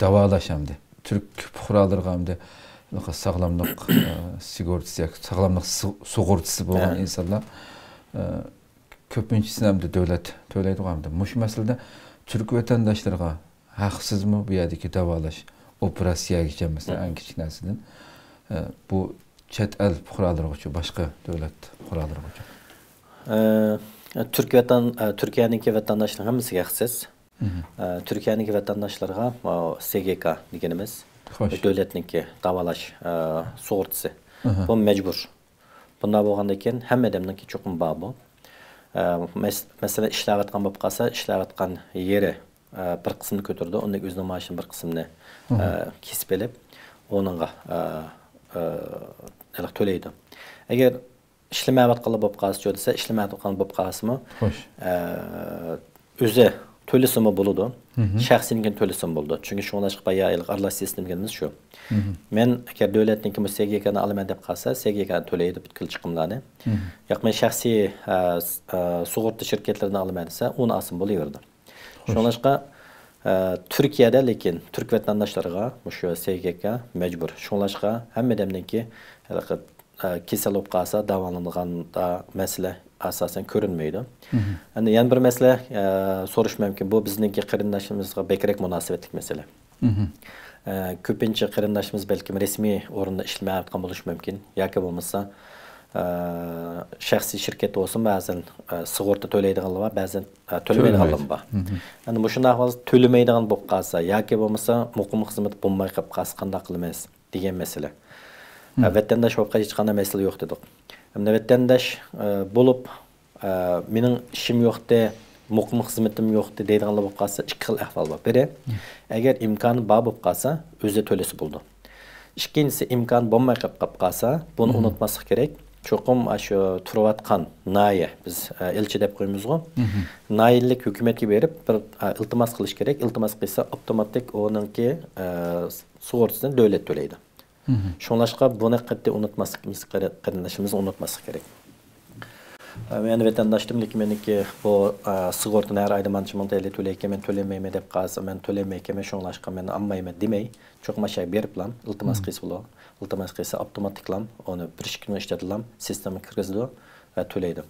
davalaş hamda. Türk fuqaralarga hamda sağlamlık sigortası, sağlamlık sugortası bolgan insanlar köpünçüsüne hamda devlet töleýdi hamda. Muş meselede Türk vatandaşlarga haksızmı bu yerdeki davalaş operasiya geçen mesela en küçük nesilden bu chet el fuqaraları üçün başka devlet fuqaraları üçün. Türkiye'deki vatandaşların hamısı haksız. Türkiye'deki vatandaşlarga SGK degenimiz devletniki davalaş sugortası. Bu mecbur. Bunda bolganda eken hem adamniki çokum bar bu. Mesela işläwatgan bolup kalsa işläwatgan yeri bir kısmını götürdü. Onun özünün maaşının bir kısmını kesip elip onunla töleýdi. Eğer işlemäwatqanly bolup kalsa dese işlemäwatqan bolup kalsymı özü töleşimi boludu. Şahsynygin töleşimi boldu. Çünkü şoňlaşyk baýa ýyl aralaş sistem degenimiz şu. Men eger döwletniki SGK'ny alaman dep kalsa SGK töleýdi бүткүл çykymlarny. Ýok men şahsy sugorta şirketlerini alaman dese onu asym bolaýberdi. Şoňlaşyk Türkiye'de lekin Türk vatandaşlarga şu SGK mecbur. Şoňlaşyk hem adamniki kesel bolup kalsa dawalanyganda mesele asasen görünmeydi. Yani yan bir mesele soruş mümkün. Bu bizninki qarindaşymyzga bekerek münasebetlik mesele. Köpünçe qarindaşymyz belki resmi orunda işlemäýän boluş mümkün. Ýa-ki bolmasa şahsi şirket olsun bazen sigorta töleýdiganlar var, bazen tölemeýdiganlar var. Yani bu şunday ahval tölemeýdigan bolup kalsa ýa-ki bolmasa muqim hyzmat bolmay qalyp kalsa qanday kılmaz digen mesele. Vatandaş bolup hiç qanday mesele ýok dedik. Hem vatandaş bolup mening işim ýokdy, muqim hyzmatim ýokdy diýdiganlar bolup kalsa iki xil ahval bar. Biri eger imkany bar bolup kalsa özü tölesi boldu. İkincisi imkan bolmay qalyp kalsa bunu unutmaslyk gerek. Çokum şu turwatkan naýy biz elçi dep goýmyzgo. Naýylik hökümetke berip bir iltimas kılıç gerek. İltimas kılsa otomatik onunki sugortasyny döwlet töleýdi. Şoňlaşyk bunu qatty unutmaslyk qarindaşymyz unutmaslyk gerek. Men vatandaşdym lekin meniki bu sigortany her aýda mançy monta töleýke men tölemeýme dep kalsa men tölemeýke şoňlaşyk men ammaýma demey. Çok maşay berip lan iltimas kılsa bolar. İltimas kılsa otomatiklam onu bir gün işletilam sisteme kirgizdi ve töleýdi.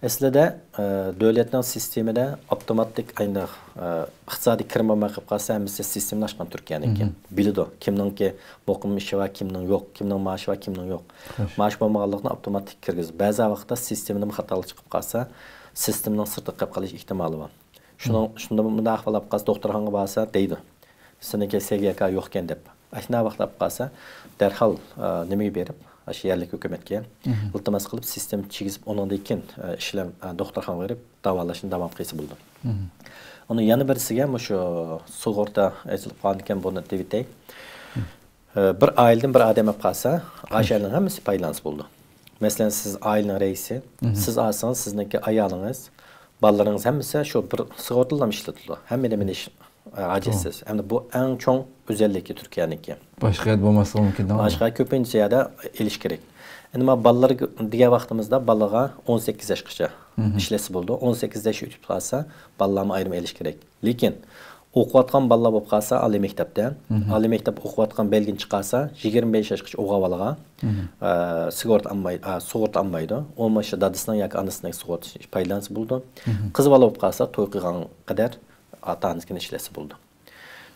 Eslede döwletniň sisteminde otomatik aýda iqtisadi kirmeme qıp kalsa hemisi sistemini açkan Türkiye'ninki. Bilidi. Kimninki muqim işi var, kimnin yok, kimnin maaşı var, kimnin yok. Maaş bolmaganlygyny otomatik kirgiz. Bazı wagtda sisteminde hataly çykyp kalsa sistemden sırtı qıp kalyş ihtimali var. Şunda bunda ahvalap kalsa doktorxanaga barsa deydi. Seneki SGK ýokken dep. Aşna wagtlap kalsa derhal nimeyi berip aşı yerlik hökümetke iltimas kılıp sistem çigizip onundan ikin işlem doktorxanaga berip dawalaşyny dawam kılsa boldu. Onu yana birisiga şu sugorta açılıp qalgan bunu debitey. Bir aileden bir adam kalsa aşanyň hemisi paýlans boldu. Meselen siz ailenin reisi, siz alsanız sizniki aýalyňyz, balaryňyz hemisi şu bir sigortalam işletildi. Hemme iş acizsiz. Hem bu en çoğ özellikle Türkiye'ninki. Başka yer bolmasa mümkün değil mi? Başka köpünçe ya da eliş gerek. Ama ballar diye vaxtımızda balağa 18 yaşgacha işlesi buldu. 18 yaş ötüp kalsa ballarma ayrım eliş gerek. Lekin okuvatkan ballar bolup kalsa ali mektepten, ali mektep okuvatkan belgin çıkarsa 25 yaşgacha oğa balağa sigorta almaydı. Olmaşa dadısından yak anısından sigorta paylans buldu. Kız bala bolup kalsa toy kıygan kadar ata-anasının işlesi buldu.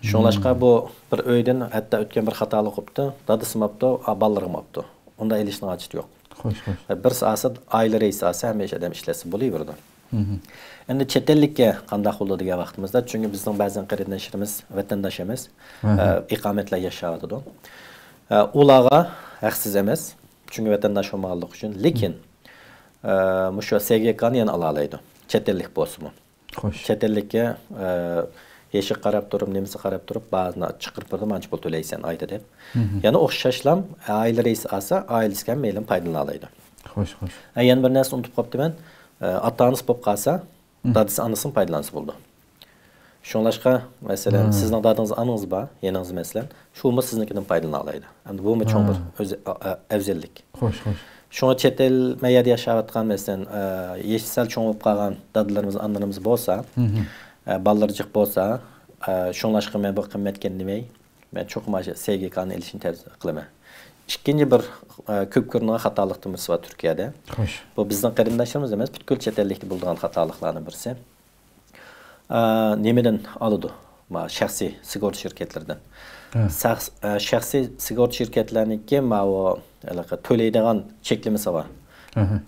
Şoňlaşyk bu bir öýden hatda ötken bir hatalyk bolupdy. Dadysy mapdy, ballarym mapdy. Onda elişniň haçy ýok. Hoş. Bir asy aýla reisi asy hemmeşe adam işlesi bolýberdi. Endi çet ellikke qanday boldy diýen wagtymyzda, çünki bizning bäzen qarindaşlarymyz, vatandaşymyz ikametle ýaşaýdy. Ulaga haksız emas, çünki vatandaş bolmaganlyk üçin, lekin muşu SGK'ny ýa ala alaydy. Çet ellik bolsunmu? Hoş. Çet ellikke yeşik qarap durup, nemisi qarap durup, bazına çıqırpırdı, manç bol töleýsen aýda dep. Yani oxşaşlam, aýla reisi asa, aýlysken meýlim paýdany alaydy. Hoş. Ýani bir näse unutup gapdy men, ata-anys bolup kalsa, dadysy anysyň paýdalansy boldu. Şoňlaşyk, meselen, sizning dadyňyz anyňyz bar, ýanyňyz meselen, şumy siznikinden paýdany alaydy. Endi bu çoň bir özellik. Hoş. Şoňa çet el meýerde ýaşaýatgan meselen, ýeşsel çoň bolup kalgan dadylarymyz, anlarymyz bolsa, ballarjyk bolsa, şoňlaşyk men bu kymmetken demey. Men çok maşa SGK'ny elişini tavsiye kılaman. İkinci bir köp görünen hatalık birisi var Türkiye'de. Hoş. Bu bizden qarindaşlarımız emas, bütkül chet ellikde bulduğan hatalıklardan birisi. Nemeden alıdı? Şahsi sigorta şirketlerden. Şahsi sigorta şirketleriniki o төлeydiğen çeklemesi var.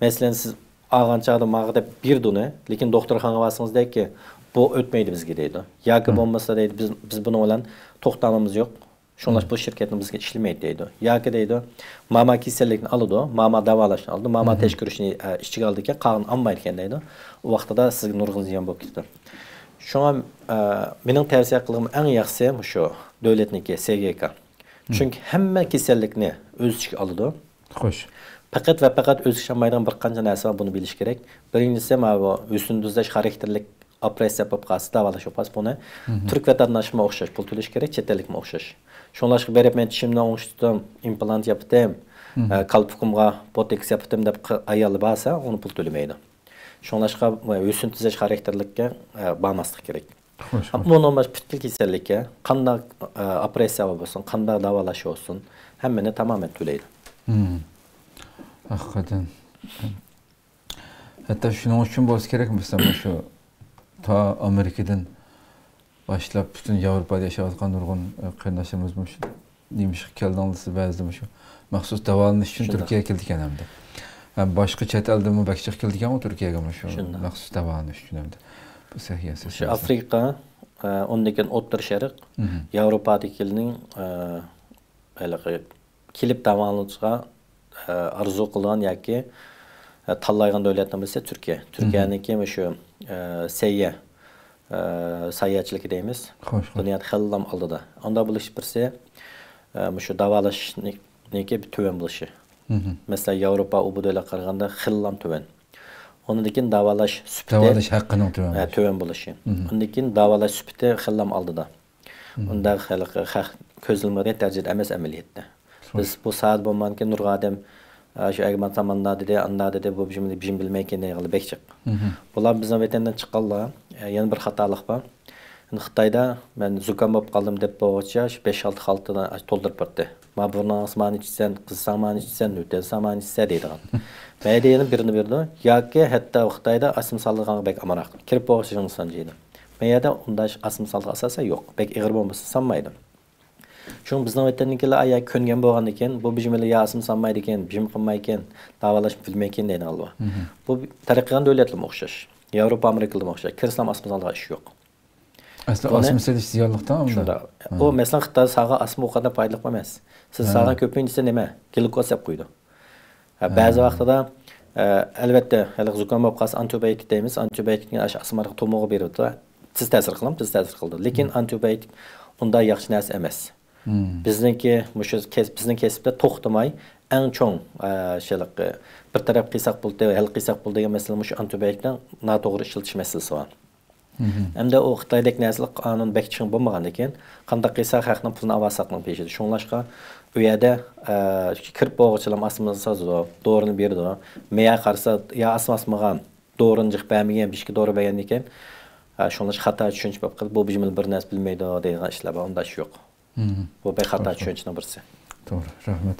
Mesela siz ağançağda mağda bir donu, lekin doktorxana basınız deyik ki bu ötmeydi bizge deydi. Yaki bombasa deydi biz bunu olan toxtamamız yok. Şonlaş bu şirketin bizge işlemeydi deydi. Yaki deydi mama kesellikni alıdı, mama davalaşını aldı, mama teşkürüşünü işçi aldı ki qağın anmayırken deydi. O vaxtada da sizin nurğun ziyan болып ketdi. Şoňa mening tavsiye kılgım en yaxşısı şu döwletniki SGK. Çünkü hemme kesellikni öz içine alıdı. Hoş. Fakat ve fakat öz işlemaydan bir qancha narsa var, bunu biliş gerek. Birincisi bu üstündüzdeş karakterlik operasiya yapıp qalsa davalaş yapas bunu Türk vatandaşıma oxşaş pul töleş gerek, chet ellikme oxşaş. Şoňlaşyk berip men tişimden oňuşdum, implant yapdym, kalpukymga boteks yapdym dep aýaly basa, onu pul tölemeydi. Şoňlaşyk üstündüzdeş karakterlikke barmaslyk gerek. Ama ondan baş bütkül kesellikke qanday operasiya bolsun, qanday davalaş olsun, hemmeni tamamen төлeydi. Hakikaten. Hatta şunun için bolsa gerek mesela şu ta Amerika'dan başlap bütün Avrupa'da yaşayatkan nurgun qardaşlarımız demiş keldanlısı bəzidir şu. Maxsus davalaniş üçün Türkiye'ye keldiken hem de. Yani başka chet elde mi bakacak keldiken o Türkiye'ye şu maxsus davalaniş üçün hem de. Bu sahiyası. Şu Afrika, ondaki Ottur Şerik, Avrupa'dakilerin kelip davalanyşyga arzu kılan yoki tanlaygan döwletden bilse Türkiye. Türkiye'ninki şu sayyaçılık deymiz. Dünyada xillam aldıda. Onda biliş birse şu davalaşniki bir töven bilishi. Mesela Avrupa bu döwlet qaraganda xillam töven. Onundakin davalaş süpti. Davalaş hakkının töven. Töven bilishi. Onundakin davalaş süpti xillam aldıda. Onda közülmede tercih emes ameliyatda. Biz bu saat bolmanken nurga adam şu egman zamanda dedi, anda dedi bu bizim bilmeyken ne bekçik. Bular bizden vatenden çıqqanlar, yana bir hatalık var. Xitayda ben zukam bolup kaldım dep boğaça 5-6 xaltını toldurып berdi. Ma burna asman içsen, kız saman içsen, öten saman içse deydi. Meydeyenin birini berdi. Yoki hatta Xitayda asım salgıgan bek amarak. Kirip boğaçın sancıydı. Meyada onda asım salgı asasa yok. Bek igir bombası sanmaydı. Şun bizden vatanikiler aya köngen boğan eken, bu bizim ya asım sanmaydı eken, bizim qılmay eken, davalaşıp bilmeyken deydi alba. Bu taraqqigan döwletlim oxşaş. Avrupa Amerikalı oxşaş. Kirslam asım salgı iş yok. Aslında asım seliş ziyarlıqdan mı? O mesela Xitayda sağa asım o kadar paylık emas. Siz sağa köpüncüsü neme? Glikoz yap qoydu. Bazı vaqtda elbette zukam bolup qalsa antibiotik deymiz. Antibiotikni asmarga tomoğı berdi. Siz ta'sir qildim, siz ta'sir qildi. Lekin antibiotik unda yaxshi narsa emas. Bizninki bizning kesibde to'xtamay eng cho'ng bir taraf qiysoq bo'ldi, hal qiysoq bo'ldi degan masala shu antibiotikdan noto'g'ri ishlatilish masalasi bor. Hamda o Xitoydagi narsalar qonun bek chiqib bo'lmagandan keyin qanday qiysoq haqning pulini avasaqning peshida. Shunlashqa u yerda kirib bo'g'ichilam asmasi sozdi, dorini berdi. Meya qarsa ya asmasmagan, dorini jiq bermagan, bishki dori bergan ekan. Shunlash xato tushunch bo'lib qilib, bu bizim bir narsa bilmaydi degan ishlar bor, unda ish yo'q. Bu bir xato tushunchning birisi. Doğru, rahmet.